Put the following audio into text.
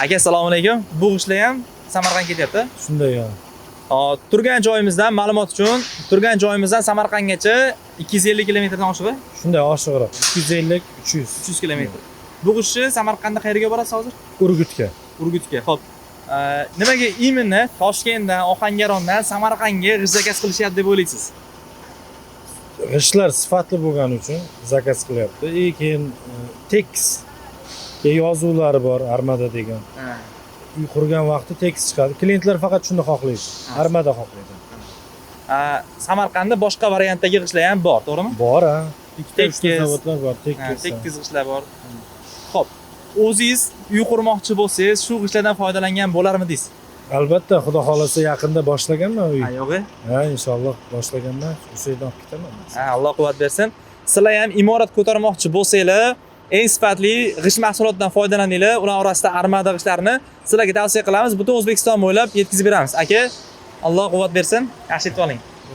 Aka assalomu alaykum. Bu g'ishlar ham Samarqand ketyapti. Shunday ya. Turgan joyimizdan ma'lumot uchun, turgan joyimizdan Samarqandgacha 250 kilometrdan oshig'i? Shunday oshiqroq. 250, 300. 300 kilometr. Bu g'ishni Samarqandda qayerga borasiz hozir? Urgutga. Urgutga. Xo'p. Nimaga imенно Toshkentdan, Ohangarondan Samarqandga g'ish zakaz qilishyapti deb o'ylaysiz? G'ishlar sifatli bo'lgani uchun zakaz qilyapti. Keyin tekis yozuvlari bor, armada degan. Uy qurgan vaqti tekis chiqadi. Klientlar faqat shuni xohlaydi. Armada xohlaydi. Samarqandda boshqa variantdagi g'ishlar ham bor, to'g'rimi? Bor, ha. Tekis zavodlar bor, tekis. Tekis g'ishlar bor. Xo'p. O'zingiz uy qurmoqchi bo'lsangiz, shu g'ishlardan foydalangan bo'larmidingiz? Albatta, xudo xolasa yaqinda boshlaganman uy. Yo'g'i? Ha, inshaalloh boshlaganman. O'sha yerdan olib ketaman. Alloh quvvat bersin. Sizlar ham imorat ko'tarmoqchi bo'lsanglar, eng sifatli g'ish mahsulotidan foydalaninglar. Ular orasida armada g'ishlarni sizlarga tavsiya qilamiz. Butun O'zbekiston bo'ylab yetkazib beramiz. Aka, Alloh quvvat bersin. Yaxshi etib oling.